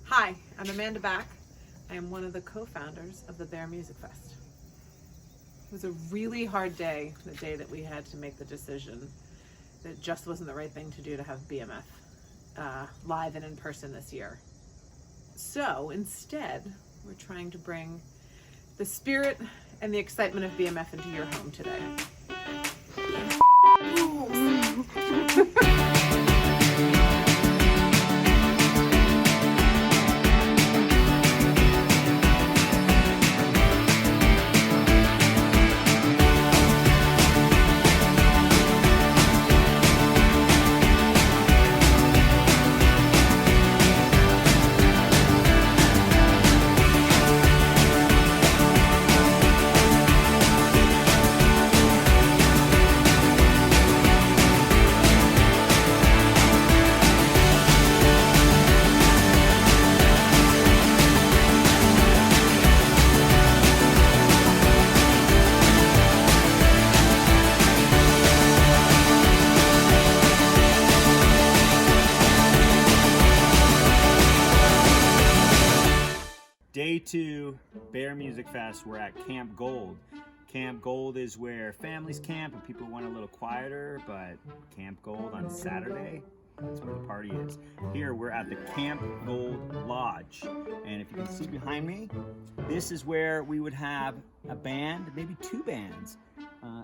Hi, I'm Amanda Back. I am one of the co-founders of the Bear Music Fest. It was a really hard day, the day that we had to make the decision that it just wasn't the right thing to do to have BMF live and in person this year. So instead, we're trying to bring the spirit and the excitement of BMF into your home today. Day 2, Bear Music Fest. We're at Camp Gold. Camp Gold is where families camp and people want a little quieter, but Camp Gold on Saturday, that's where the party is. Here we're at the Camp Gold Lodge, and if you can see behind me, this is where we would have a band, maybe 2 bands.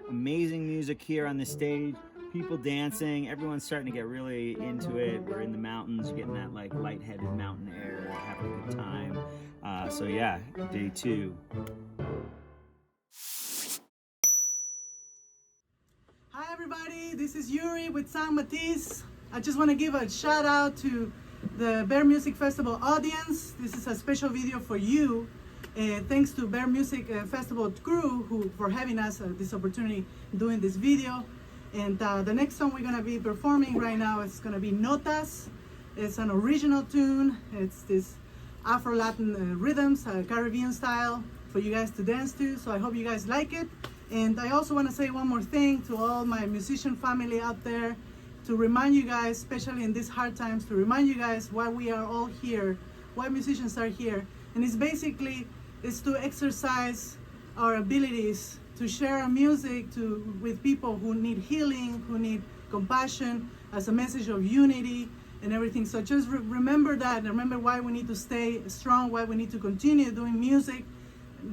Amazing music here on the stage, people dancing, everyone's starting to get really into it. We're in the mountains, you're getting that like lightheaded mountain air, having a good time. So yeah, day 2. Hi everybody, this is Yuri with San Matisse. I just want to give a shout out to the Bear Music Festival audience. This is a special video for you. Thanks to Bear Music Festival crew for having us this opportunity doing this video. And the next song we're going to be performing right now is going to be Notas. It's an original tune. It's this Afro-Latin rhythms, Caribbean style for you guys to dance to. So I hope you guys like it. And I also want to say one more thing to all my musician family out there, to remind you guys, especially in these hard times, to remind you guys why we are all here, why musicians are here. And it's basically, it's to exercise our abilities to share our music with people who need healing, who need compassion, as a message of unity and everything. So just remember that, and remember why we need to stay strong, why we need to continue doing music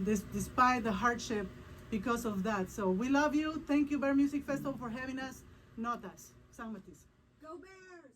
despite the hardship because of that. So we love you. Thank you, Bear Music Festival, for having us. Notas, San Matisse. Go Bears!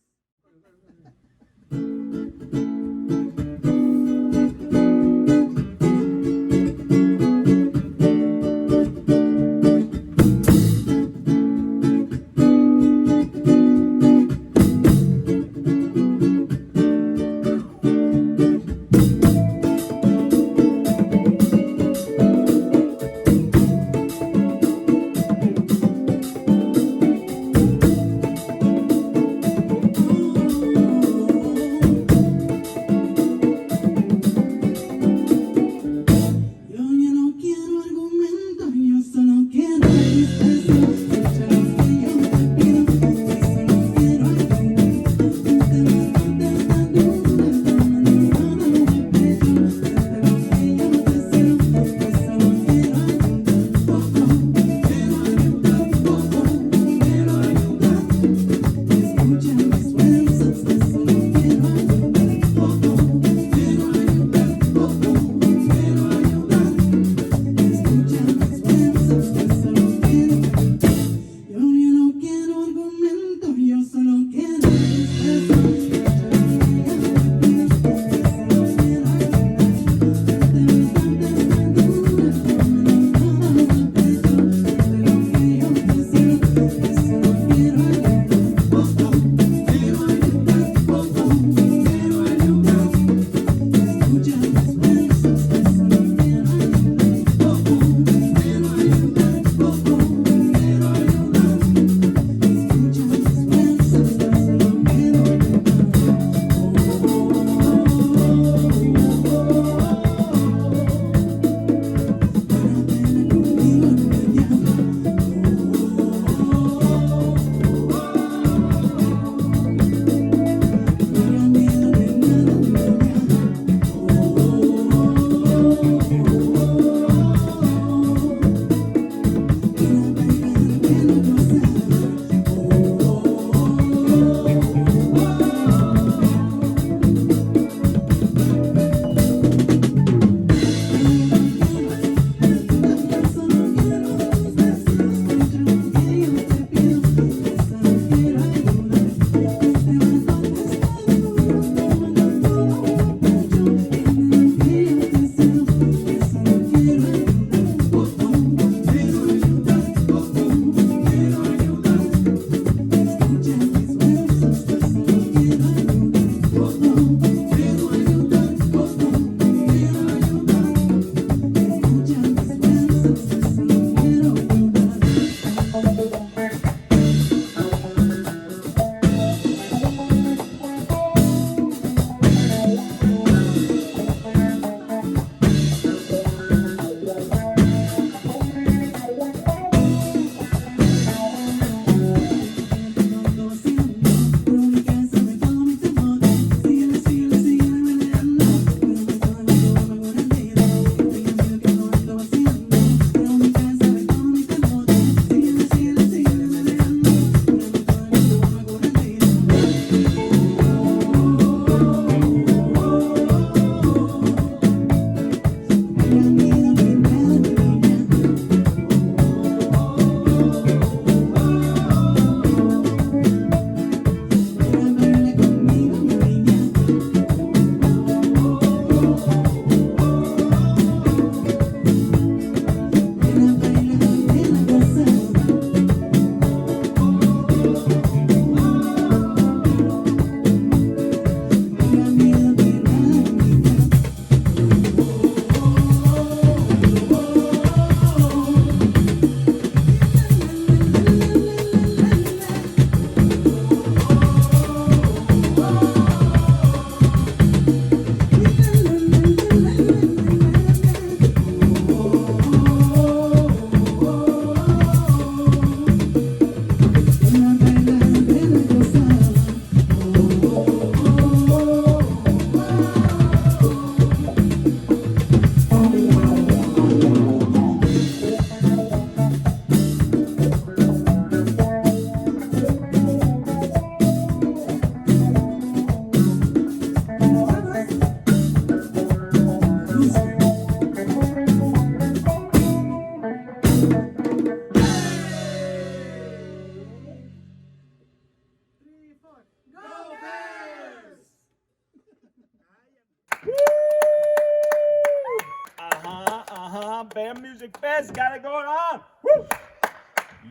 Bear Music Fest. Got it going on. Woo!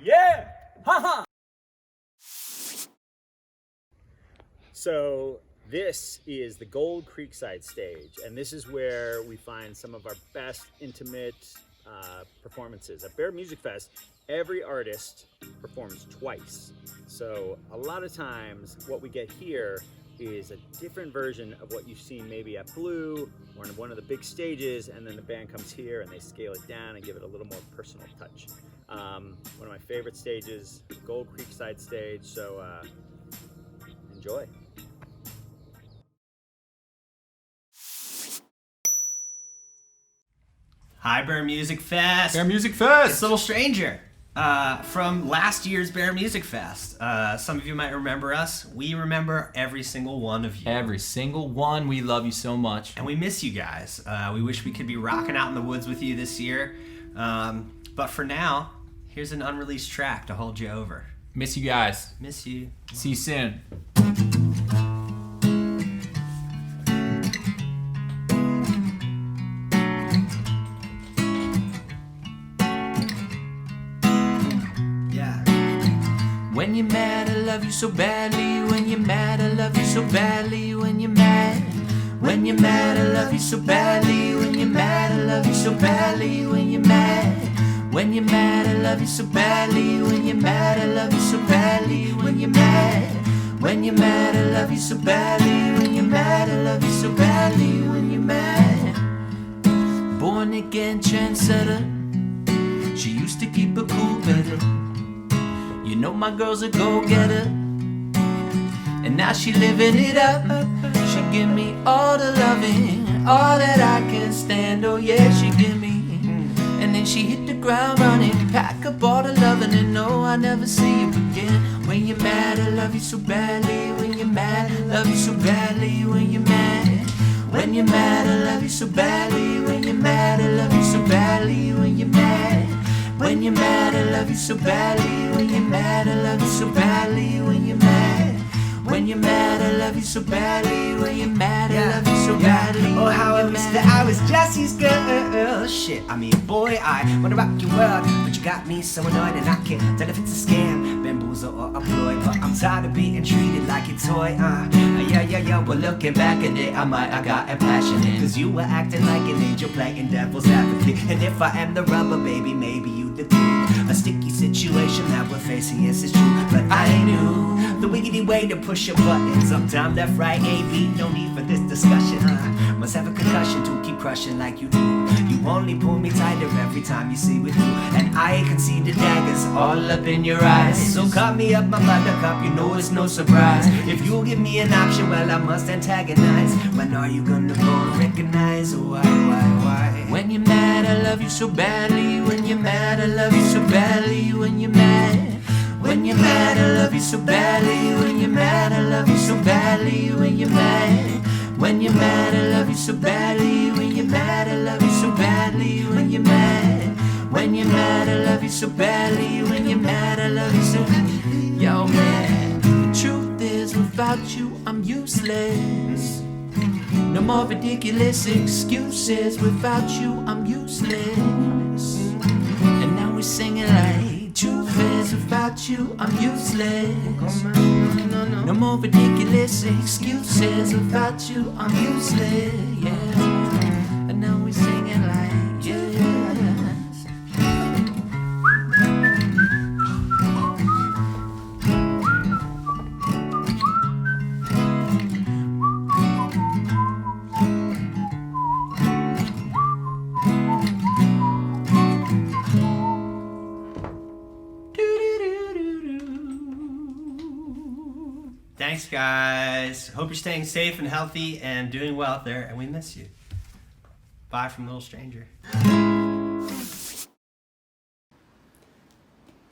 Yeah! Ha-ha! So this is the Gold Creekside stage, and this is where we find some of our best intimate performances. At Bear Music Fest, every artist performs twice. So a lot of times what we get here is a different version of what you've seen maybe at Blue or in one of the big stages, and then the band comes here and they scale it down and give it a little more personal touch. One of my favorite stages, Gold Creekside stage, so enjoy. Hi, Bear Music Fest. Bear Music Fest! It's Little Stranger from last year's Bear Music Fest. Some of you might remember us. We remember every single one of you. Every single one. We love you so much. And we miss you guys. We wish we could be rocking out in the woods with you this year. But for now, here's an unreleased track to hold you over. Miss you guys. Miss you. See you soon. When you're mad, I love you so badly. When you're mad, I love you so badly. When you're mad, when you're mad, I love you so badly. When you're mad, I love you so badly. When you're mad, when you're mad, I love you so badly. When you're mad, I love you so badly. When you're mad, when you're mad, I love you so badly. When you're mad, I love you so badly. When you're mad, born again trendsetter. She used to keep her cool better. You know my girl's a go-getter, and now she living it up. She give me all the loving, all that I can stand. Oh yeah, she give me. And then she hit the ground running, pack up all the loving, and no, I never see you again. When you're mad, I love you so badly. When you're mad, I love you so badly. When you're mad, when you're mad, I love you so badly. When you're mad, I love you so badly. When you're mad, when you're mad, I love you so badly. When you're mad, I love you so badly. When you're mad, when you're mad, I love you so badly. When you're mad, I love you so badly. Oh, how I wish that I was Jesse's girl. Shit, I mean, boy, I wanna rock your world, but you got me so annoyed, and I can't tell if it's a scam, bamboozle, or a ploy. But I'm tired of being treated like a toy. Yeah. Well, looking back at it, I got passionate, cause you were acting like an angel playing devil's advocate. And if I am the rubber, baby, maybe you the glue. A sticky situation that we're facing, yes, it's true. But I knew the wiggity way to push your buttons. Up, down, left, right, A, B. No need for this discussion. Must have a concussion to keep crushing like you do. You only pull me tighter every time you see with you, and I can see the daggers all up in your eyes. So cut me up, my buttercup. You know it's no surprise. If you'll give me an option, well, I must antagonize. When are you gonna go and recognize? Why? When you're mad, I love you so badly. When you're mad, I love you so badly. When you're mad, when you're mad, I love you so badly. When you're mad, I love you so badly. When you're mad, when you're mad, I love you so badly. When you're mad, I love you so badly. When you're mad, when you're mad, I love you so badly. When you're mad, I love you so badly. Yo, man, the truth is, without you, I'm useless. No more ridiculous excuses. Without you, I'm useless. And now we're singing like truth is, without you, I'm useless. No more ridiculous excuses. Without you, I'm useless. Yeah. And now we're singing like yes. Thanks, guys. Hope you're staying safe and healthy and doing well out there, and we miss you. Bye from Little Stranger.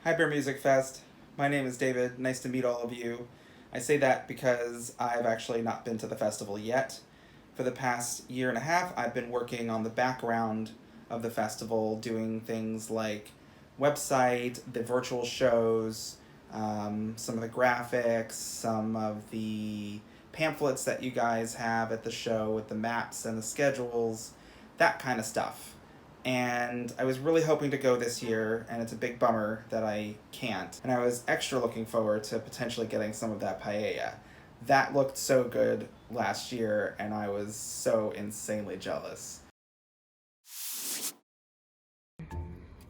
Hi, Bear Music Fest. My name is David. Nice to meet all of you. I say that because I've actually not been to the festival yet. For the past year and a half, I've been working on the background of the festival, doing things like website, the virtual shows, some of the graphics, some of the pamphlets that you guys have at the show with the maps and the schedules, that kind of stuff. And I was really hoping to go this year, and it's a big bummer that I can't. And I was extra looking forward to potentially getting some of that paella. That looked so good last year, and I was so insanely jealous.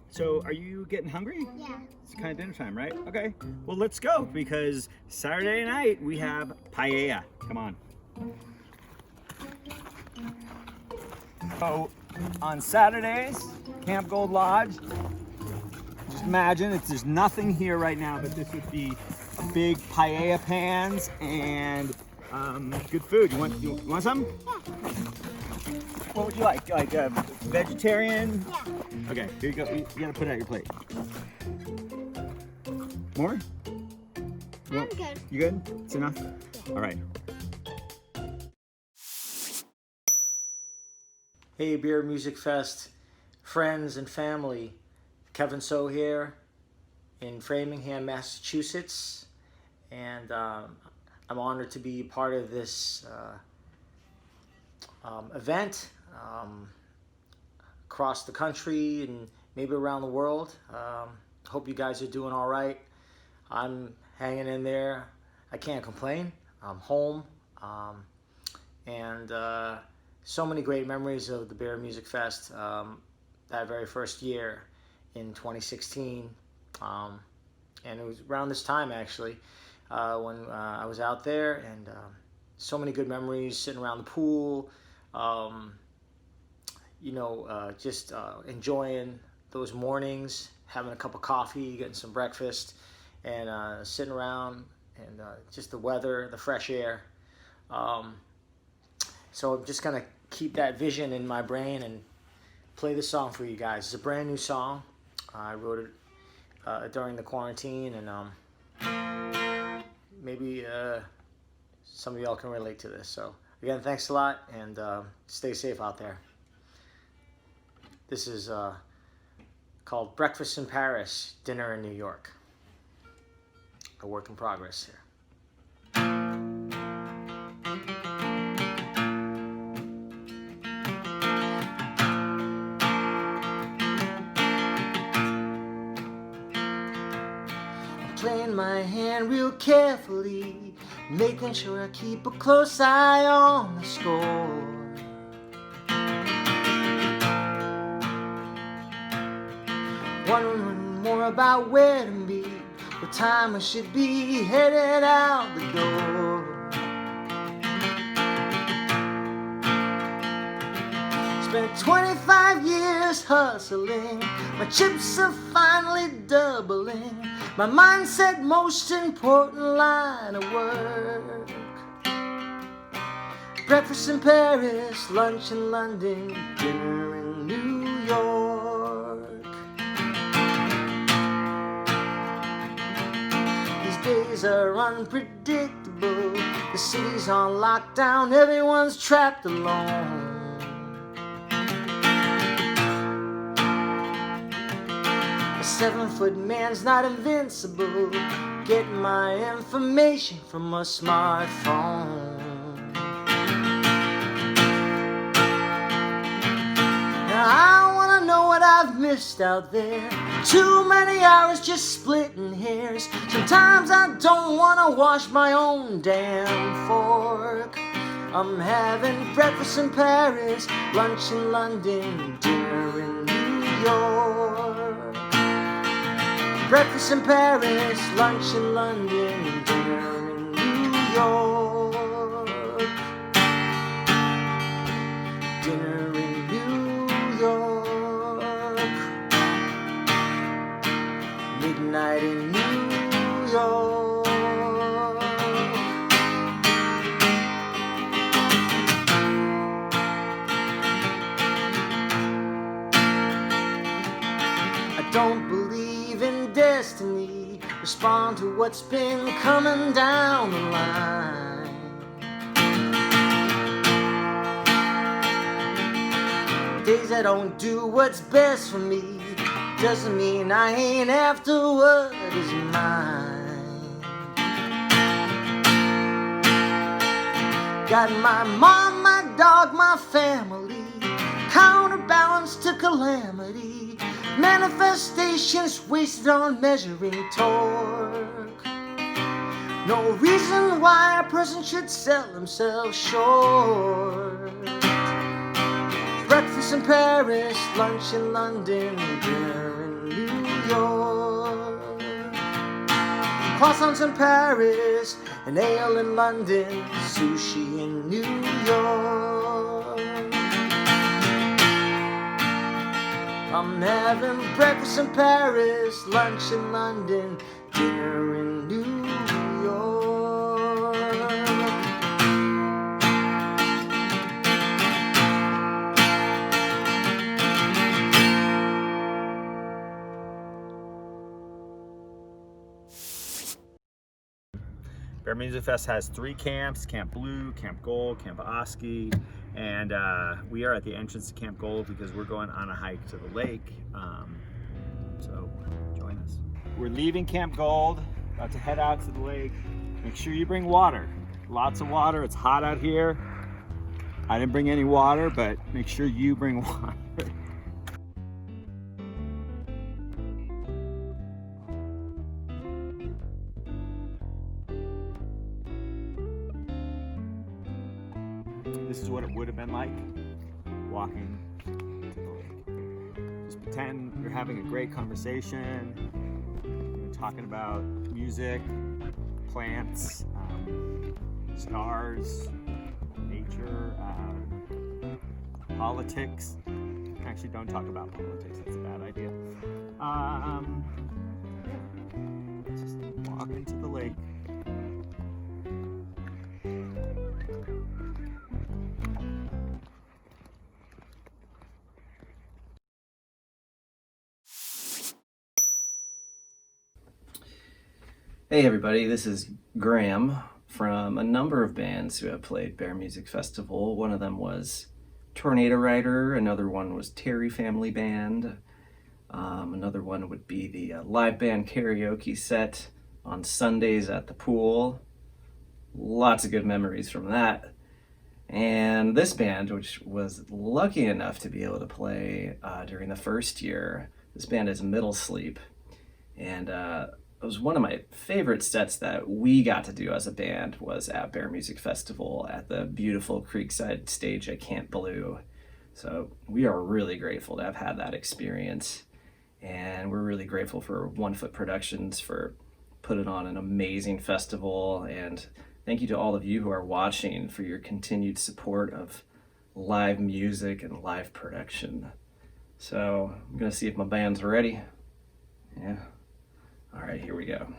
So, are you getting hungry? Yeah. It's kind of dinner time, right? Okay. Well, let's go, because Saturday night we have paella. Come on. So, on Saturdays, Camp Gold Lodge, just imagine there's nothing here right now, but this would be a big paella pans and good food. You want some? Yeah. What would you like? Like vegetarian? Yeah. Okay, here you go. You gotta put it on your plate. More? I'm good. You good? It's enough? All right. Hey, Beer Music Fest friends and family. Kevin So here in Framingham, Massachusetts. And I'm honored to be part of this event across the country and maybe around the world. Hope you guys are doing all right. I'm hanging in there. I can't complain. I'm home. And so many great memories of the Bear Music Fest that very first year in 2016. And it was around this time, actually, when I was out there, and so many good memories sitting around the pool, just enjoying those mornings, having a cup of coffee, getting some breakfast, and sitting around, and just the weather, the fresh air. So I'm just gonna keep that vision in my brain and play this song for you guys. It's a brand new song. I wrote it during the quarantine, and maybe some of y'all can relate to this. So again, thanks a lot, and stay safe out there. This is called Breakfast in Paris, Dinner in New York. A work in progress here. Playing my hand real carefully, making sure I keep a close eye on the score. Wondering more about where to meet, what time I should be headed out the door. Spent 25 years hustling, my chips are finally doubling. My mindset, most important line of work. Breakfast in Paris, lunch in London, dinner in New York. These days are unpredictable. The city's on lockdown, everyone's trapped alone. A 7-foot man's not invincible. Get my information from a smartphone. Now I wanna know what I've missed out there. Too many hours just splitting hairs. Sometimes I don't wanna wash my own damn fork. I'm having breakfast in Paris, lunch in London, dinner in New York. Breakfast in Paris, lunch in London, dinner in New York. Dinner in New York. Midnight in New York. I don't believe in destiny. Respond to what's been coming down the line. Days I don't do what's best for me doesn't mean I ain't after what is mine. Got my mom, my dog, my family, counterbalance clouds to calamity, manifestations wasted on measuring torque. No reason why a person should sell himself short. Breakfast in Paris, lunch in London, dinner in New York. Croissants in Paris, an ale in London, sushi in New York. I'm having breakfast in Paris, lunch in London, dinner in New York. Bear Music Fest has 3 camps: Camp Blue, Camp Gold, Camp Oski, and we are at the entrance to Camp Gold because we're going on a hike to the lake. So join us. We're leaving Camp Gold, about to head out to the lake. Make sure you bring water, lots of water. It's hot out here. I didn't bring any water, but make sure you bring water. This is what it would have been like walking to the lake. Just pretend you're having a great conversation, you're talking about music, plants, stars, nature, politics. Actually, don't talk about politics, that's a bad idea. Just walking to the lake. Hey everybody, this is Graham from a number of bands who have played Bear Music Festival. One of them was Tornado Rider, another one was Terry Family Band, another one would be the live band karaoke set on Sundays at the pool. Lots of good memories from that. And this band, which was lucky enough to be able to play during the first year, this band is Middle Sleep. And it was one of my favorite sets that we got to do as a band was at Bear Music Festival at the beautiful Creekside stage at Camp Blue. So we are really grateful to have had that experience. And we're really grateful for One Foot Productions for putting on an amazing festival. And thank you to all of you who are watching for your continued support of live music and live production. So I'm gonna see if my band's ready. Yeah. All right, here we go.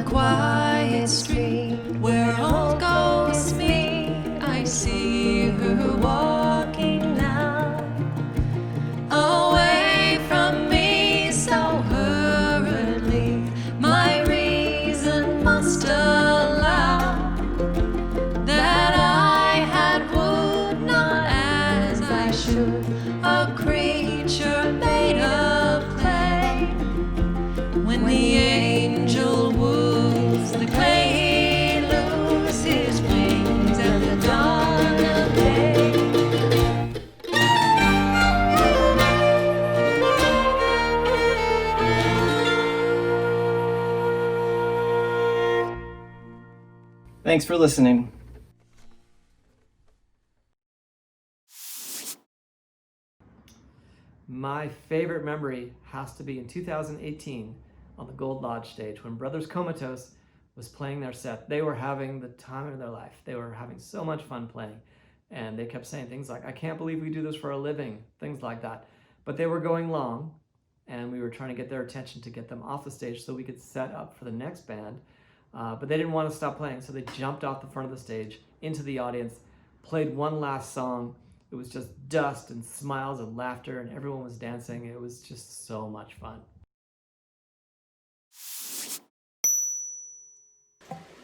quiet street where old ghosts meet. I see her walking now, away from me so hurriedly. My reason must allow that I had wooed not as I should a creature made of clay. When the angel woos the clay, he loses his wings at the dawn of day. Thanks for listening. My favorite memory has to be in 2018 on the Gold Lodge stage when Brothers Comatose was playing their set. They were having the time of their life. They were having so much fun playing. And they kept saying things like, I can't believe we do this for a living, things like that. But they were going long, and we were trying to get their attention to get them off the stage so we could set up for the next band. But they didn't want to stop playing, so they jumped off the front of the stage into the audience, played one last song. It was just dust and smiles and laughter, and everyone was dancing. It was just so much fun.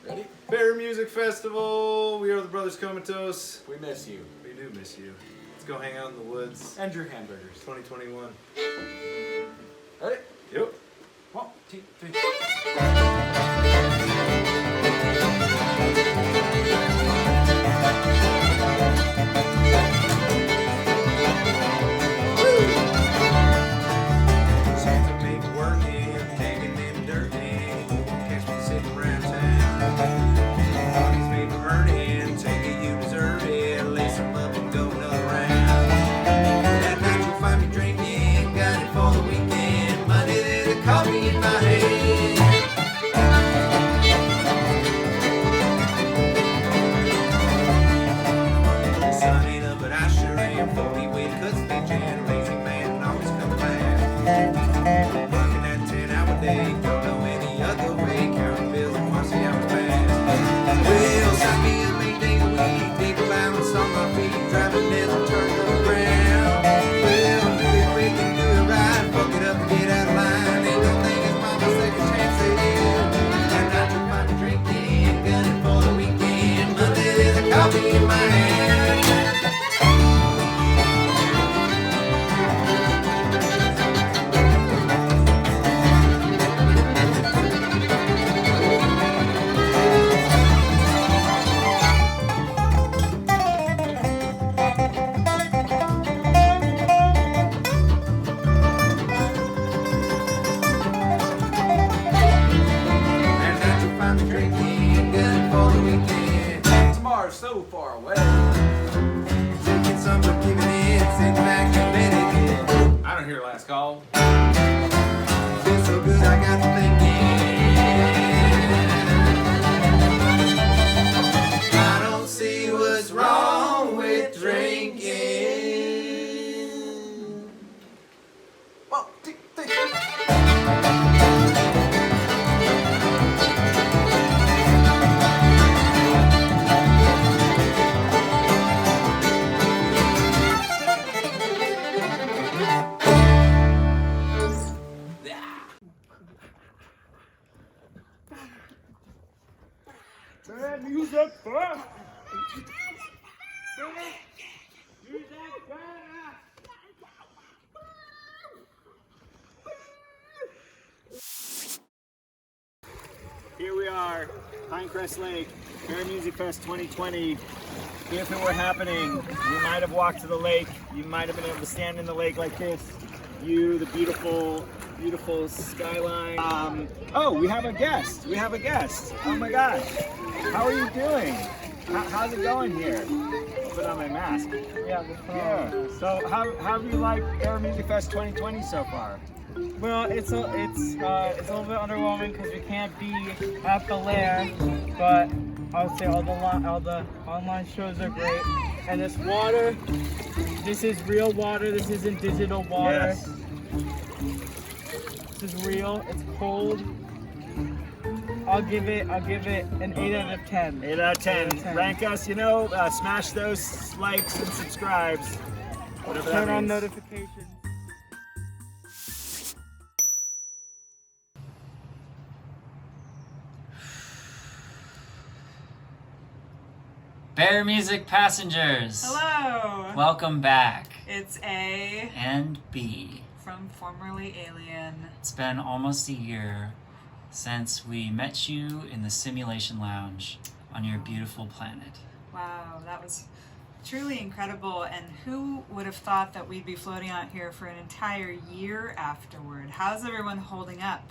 Ready? Bear Music Festival. We are the Brothers Comatose. We miss you. We do miss you. Let's go hang out in the woods. And your hamburgers. 2021. Ready? Yep. 1, 2, 3. So far away. Taking some, but giving in, sitting back and letting it. I don't hear last call. Feels so good, I got to thinking. I don't see what's wrong with drinking. 1, 2, 3. Here we are, Pinecrest Lake, Bear Music Fest 2020. If it were happening, you might have walked to the lake. You might have been able to stand in the lake like this. View the beautiful, beautiful skyline. Oh, we have a guest. We have a guest. Oh my gosh. How are you doing? How's it going here? I'll put on my mask. Yeah. So how have you liked Bear Music Fest 2020 so far? Well, it's a little bit underwhelming because we can't be at the lair, but I would say all the online shows are great. And this water, this is real water. This isn't digital water. Yes. This is real. It's cold. I'll give it an 8 out of 10. 8 out of 10. 8 out of 10. Rank us, smash those likes and subscribes. Whatever that Turn on means. notifications. Bear Music passengers! Hello! Welcome back. It's A And B. from formerly Alien. It's been almost a year since we met you in the simulation lounge on your beautiful planet. Wow, that was truly incredible. And who would have thought that we'd be floating out here for an entire year afterward? How's everyone holding up?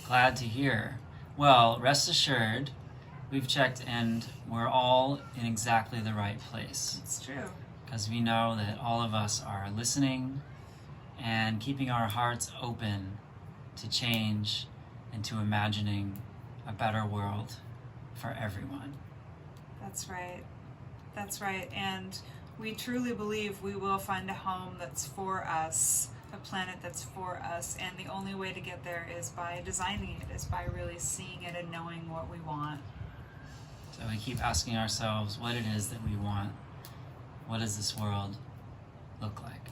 Glad to hear. Well, rest assured, we've checked and we're all in exactly the right place. It's true. Because we know that all of us are listening and keeping our hearts open to change and to imagining a better world for everyone. That's right. That's right. And we truly believe we will find a home that's for us, a planet that's for us. And the only way to get there is by designing it, is by really seeing it and knowing what we want. So we keep asking ourselves what it is that we want. What does this world look like?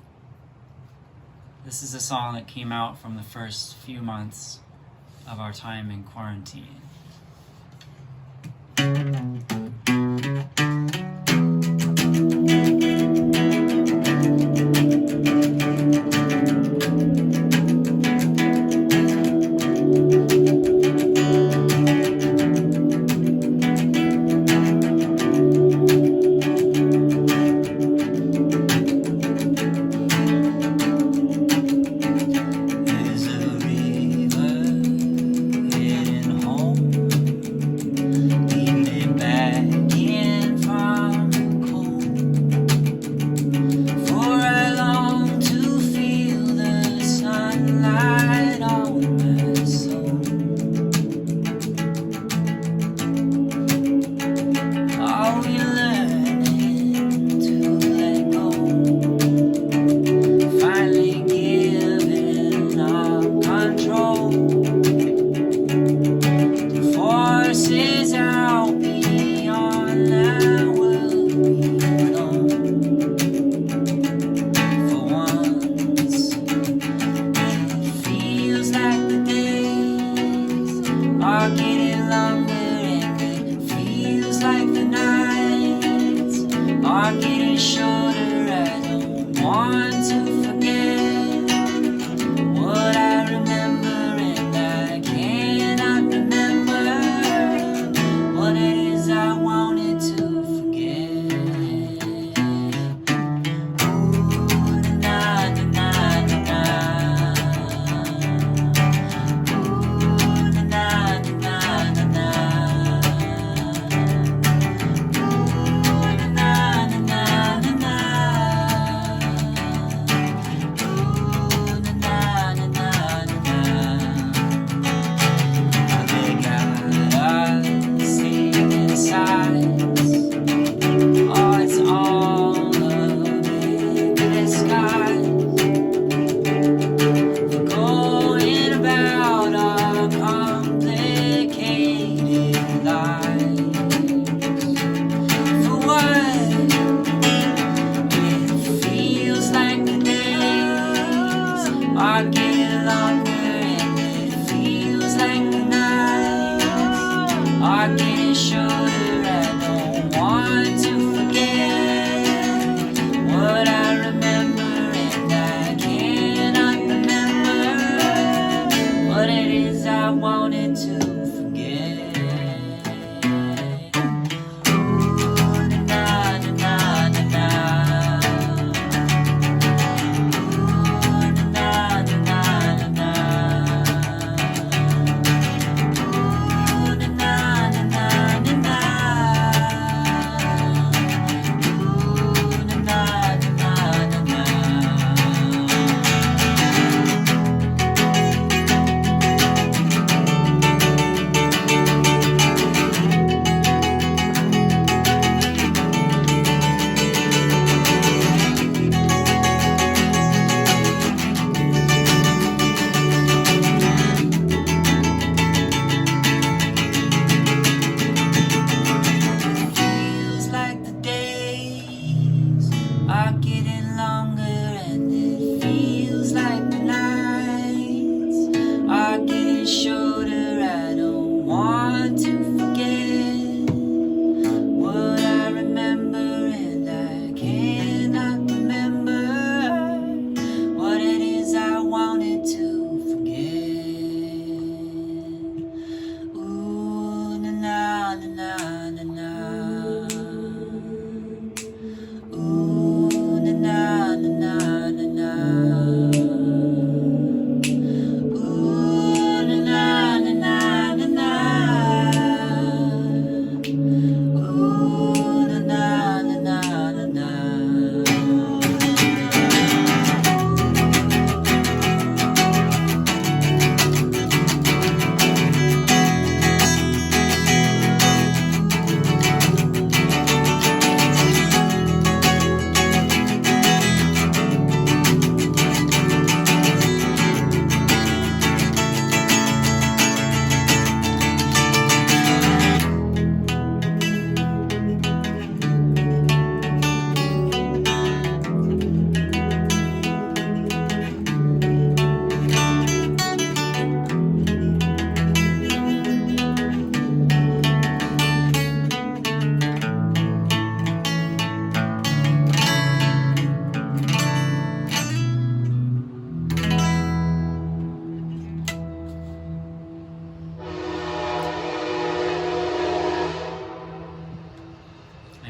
This is a song that came out from the first few months of our time in quarantine.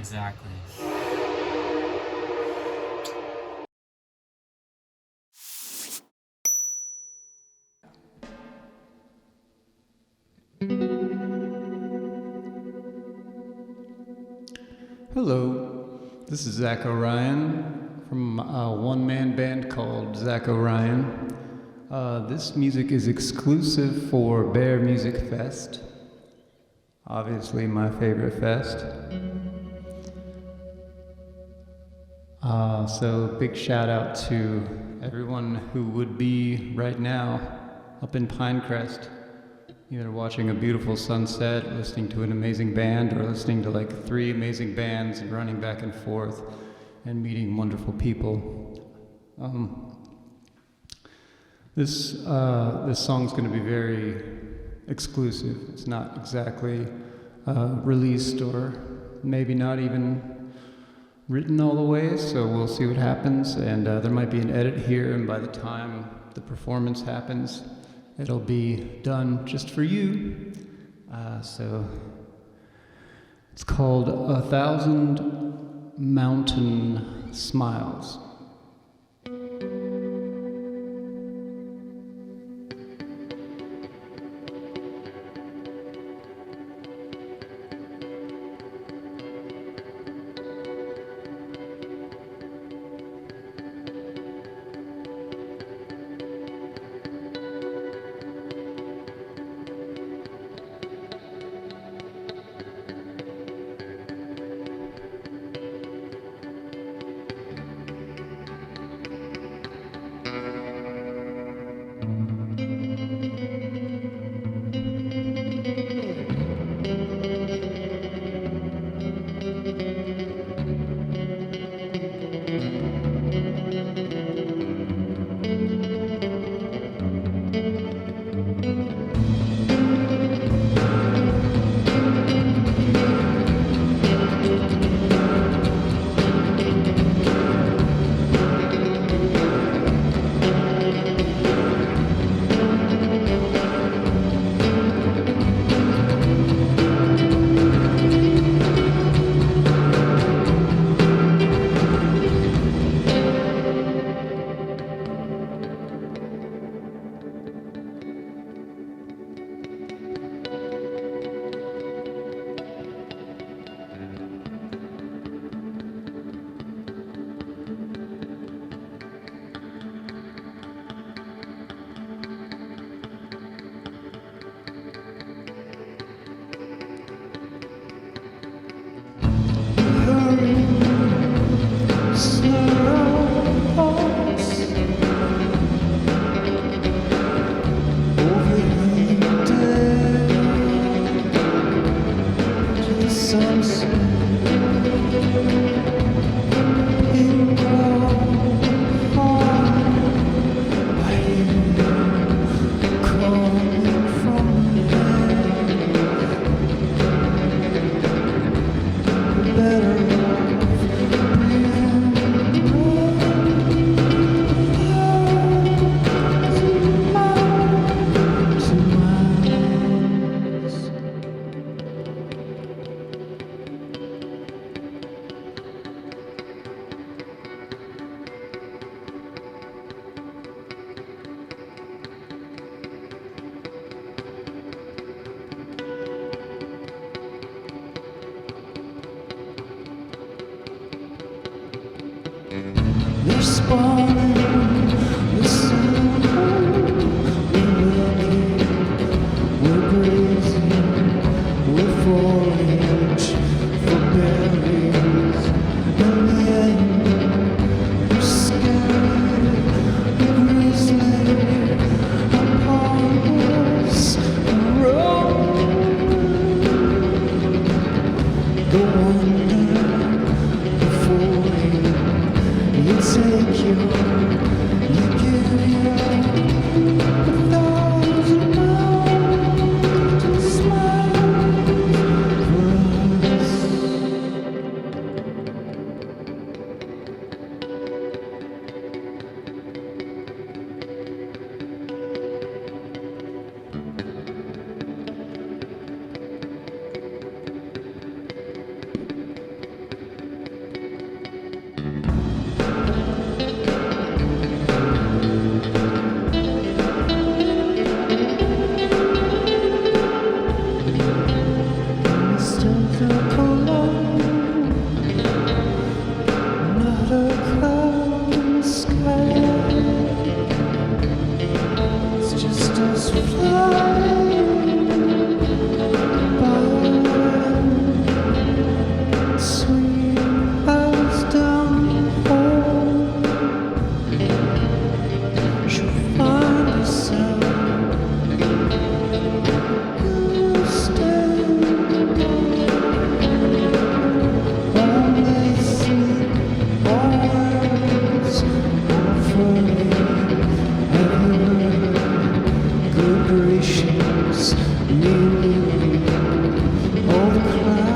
Exactly. Hello, this is Zach Orion from a one-man band called Zach Orion. This music is exclusive for Bear Music Fest, obviously my favorite fest. So big shout out to everyone who would be right now up in Pinecrest, either watching a beautiful sunset, listening to an amazing band, or listening to like 3 amazing bands and running back and forth and meeting wonderful people. This song's going to be very exclusive. It's not exactly released or maybe not even written all the way, so we'll see what happens. And there might be an edit here, and by the time the performance happens, it'll be done just for you. So it's called 1,000 Mountain Smiles. They're spawning the sun. We're grazing, we're forage for berries. And then we're scared, we're grizzly, upon us and roll. The wonder before you take you give you 1,000 mountain smiles for us. all the clouds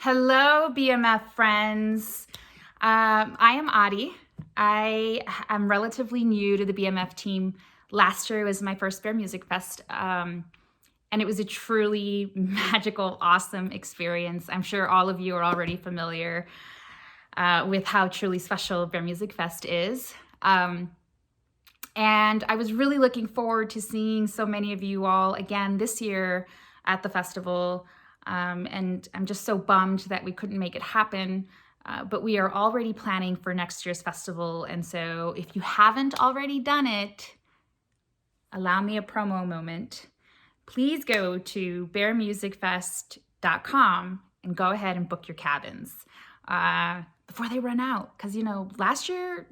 Hello, BMF friends. I am Adi. I am relatively new to the BMF team. Last year was my first Bear Music Fest, and it was a truly magical, awesome experience. I'm sure all of you are already familiar with how truly special Bear Music Fest is. And I was really looking forward to seeing so many of you all again this year at the festival. And I'm just so bummed that we couldn't make it happen, but we are already planning for next year's festival. And so if you haven't already done it, allow me a promo moment. Please go to bearmusicfest.com and go ahead and book your cabins before they run out. Because, you know, last year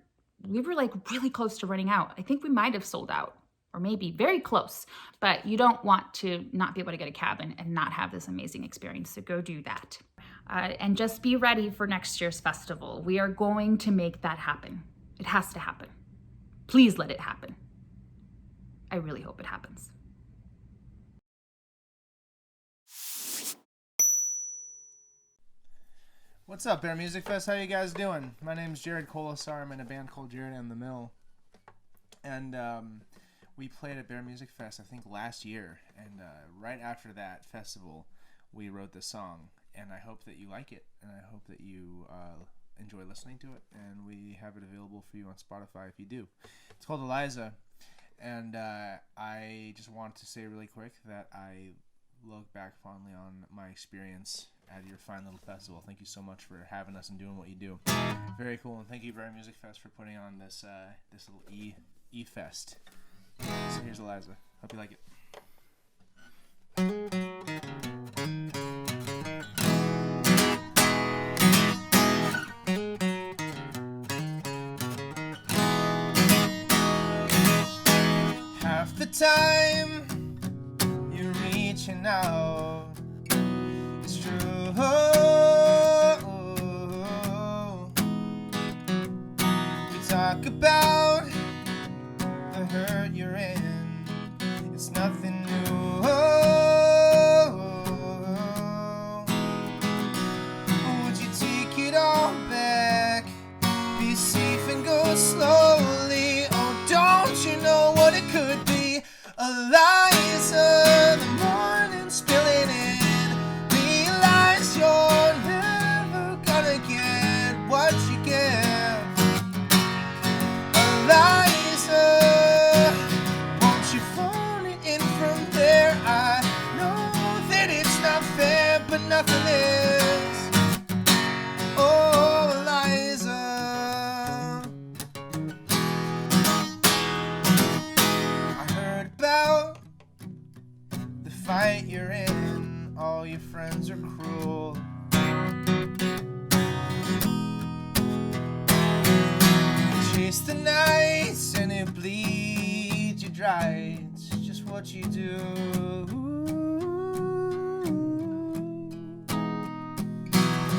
we were like really close to running out. I think we might have sold out, or maybe very close, but you don't want to not be able to get a cabin and not have this amazing experience, so go do that. And just be ready for next year's festival. We are going to make that happen. It has to happen. Please let it happen. I really hope it happens. What's up, Bear Music Fest? How you guys doing? My name's Jared Colasar. I'm in a band called Jared and the Mill. And we played at Bear Music Fest, I think, last year. And right after that festival, we wrote this song. And I hope that you like it. And I hope that you enjoy listening to it. And we have it available for you on Spotify if you do. It's called Eliza. And I just wanted to say really quick that I look back fondly on my experience at your fine little festival. Thank you so much for having us and doing what you do. Very cool. And thank you, Bear Music Fest, for putting on this this little E-Fest. So here's Eliza. Hope you like it. Half the time you're reaching out, it's true. We talk about the hurt you're in, it's nothing new. Would you take it all back? Be safe and go slowly. Oh, don't you know what it could be? Eliza, the morning spilling in. Realize you're never gonna get what you give. Eliza, won't you phone it in from there? I know that it's not fair, but nothing is. Oh, Eliza, I heard about the fight you're in. All your friends are cruel. Chase the nights and it bleeds you dry. It's just what you do.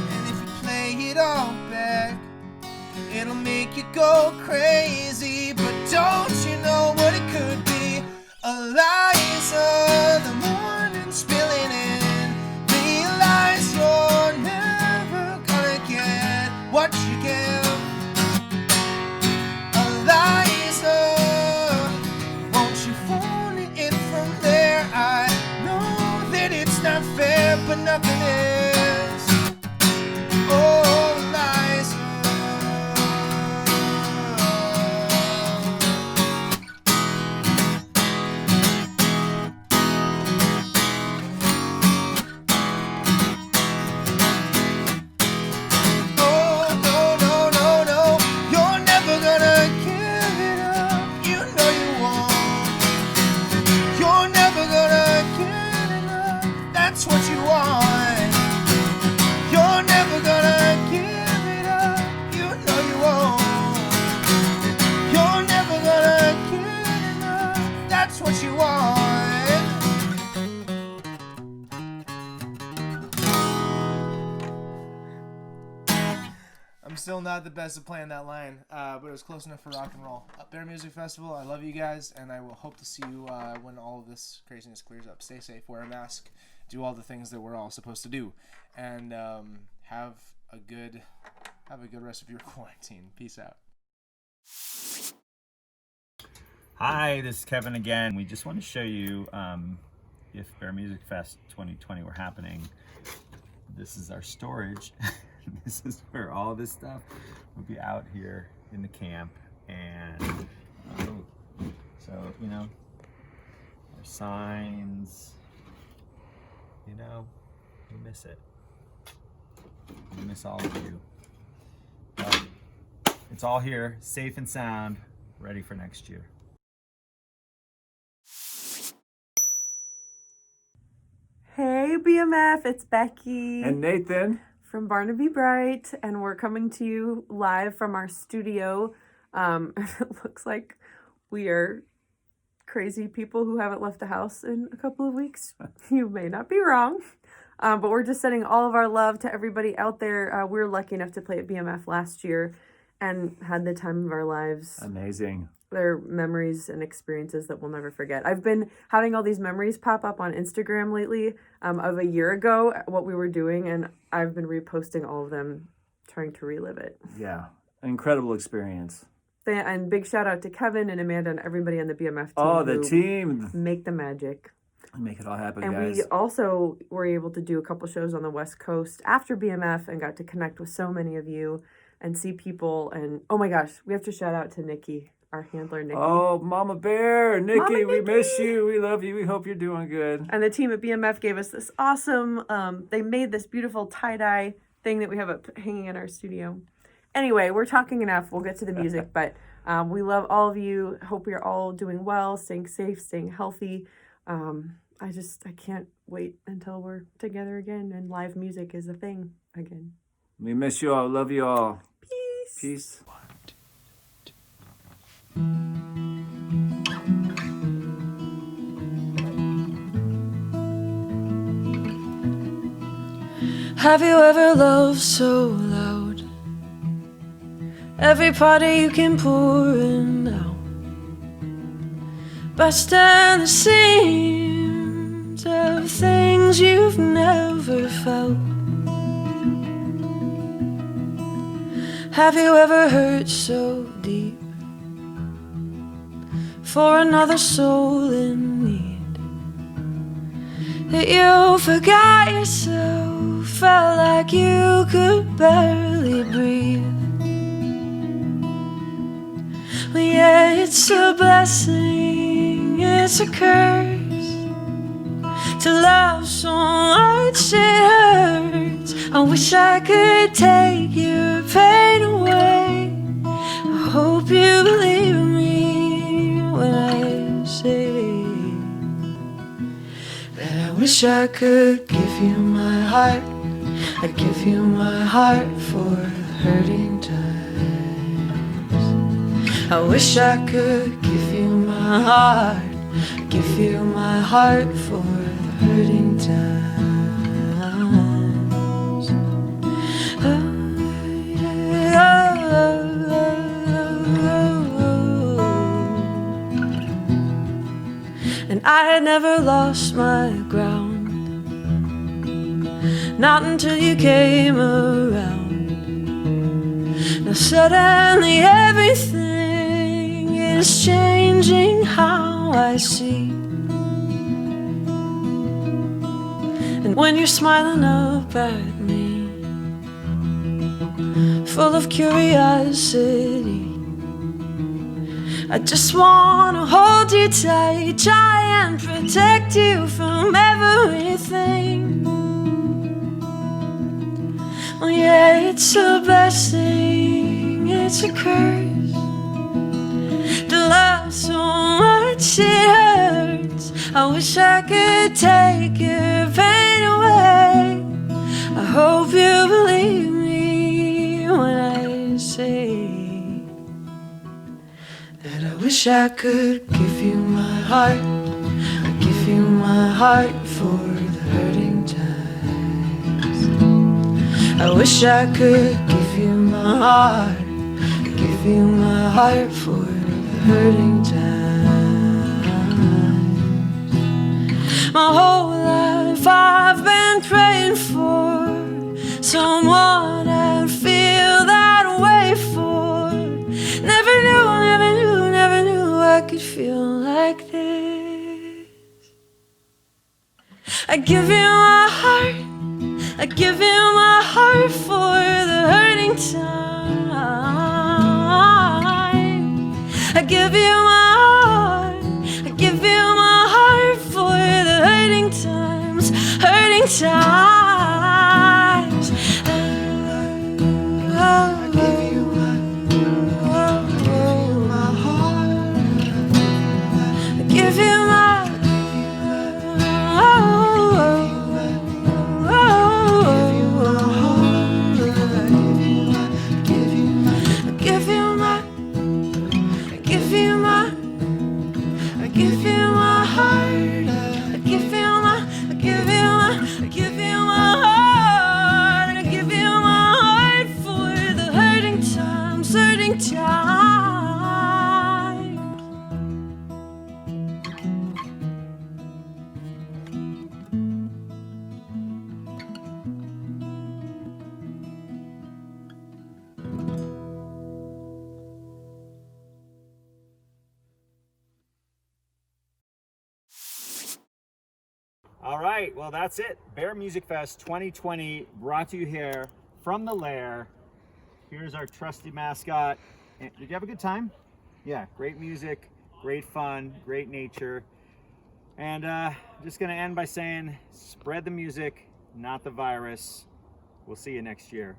And if you play it all back, it'll make you go crazy. But don't you know what it could be? Eliza, the morning spilling in. Realize you're never gonna get what you give. Eliza, won't you phone it in from there? I know that it's not fair, but nothing is. Oh, Eliza. I'm still not the best at playing that line, but it was close enough for rock and roll. Bear Music Festival, I love you guys, and I will hope to see you when all of this craziness clears up. Stay safe, wear a mask, do all the things that we're all supposed to do, and have a good rest of your quarantine. Peace out. Hi, this is Kevin again. We just want to show you if Bear Music Fest 2020 were happening. This is our storage. This is where all this stuff will be out here in the camp. And so, you know, our signs, you know, we miss it. We miss all of you. But it's all here, safe and sound, ready for next year. Hey BMF, it's Becky and Nathan from Barnaby Bright, and we're coming to you live from our studio. It looks like we are crazy people who haven't left the house in a couple of weeks. You may not be wrong, but we're just sending all of our love to everybody out there. We were lucky enough to play at BMF last year and had the time of our lives. Amazing. They're memories and experiences that we'll never forget. I've been having all these memories pop up on Instagram lately of a year ago, what we were doing, and I've been reposting all of them, trying to relive it. Yeah, incredible experience. And big shout out to Kevin and Amanda and everybody on the BMF team. Oh, the team. Make the magic. Make it all happen, and guys. We also were able to do a couple shows on the West Coast after BMF and got to connect with so many of you and see people. And oh my gosh, we have to shout out to Nikki, our handler, Nikki. Oh, Mama Bear, Nikki, we miss you. We love you. We hope you're doing good. And the team at BMF gave us this awesome, they made this beautiful tie-dye thing that we have up hanging in our studio. Anyway, we're talking enough. We'll get to the music, but we love all of you. Hope you're all doing well, staying safe, staying healthy. I can't wait until we're together again and live music is a thing again. We miss you all. Love you all. Peace. Peace. Have you ever loved so loud? Every party you can pour in now, bursting the seams of things you've never felt. Have you ever hurt so deep for another soul in need that you forgot yourself, felt like you could barely breathe? Well, yeah, it's a blessing, it's a curse to love so much it hurts. I wish I could take your pain away. I hope you believe me when I say that I wish I could give you my heart. I'd give you my heart for the hurting times. I wish I could give you my heart, give you my heart for the hurting times. And I had never lost my ground, not until you came around. Now suddenly everything is changing how I see. And when you're smiling up at me, full of curiosity, I just wanna hold you tight, try and protect you from everything. Oh yeah, it's a blessing, it's a curse to love so much it hurts. I wish I could take your pain away. I hope you believe me when I say that I wish I could give you my heart. I'd give you my heart for the hurting times. I wish I could give you my heart. I give you my heart for the hurting times. My whole life I've been praying for someone I'd feel that way for. Never knew I could feel like this. I give you my heart, I give you my heart for the hurting time. I give you my heart, I give you my heart for the hurting times, hurting times. I give you my heart, I give you my All right, well, that's it. Bear Music Fest 2020 brought to you here from the Lair. Here's our trusty mascot. Did you have a good time? Yeah, great music, great fun, great nature. And just gonna end by saying, spread the music, not the virus. We'll see you next year.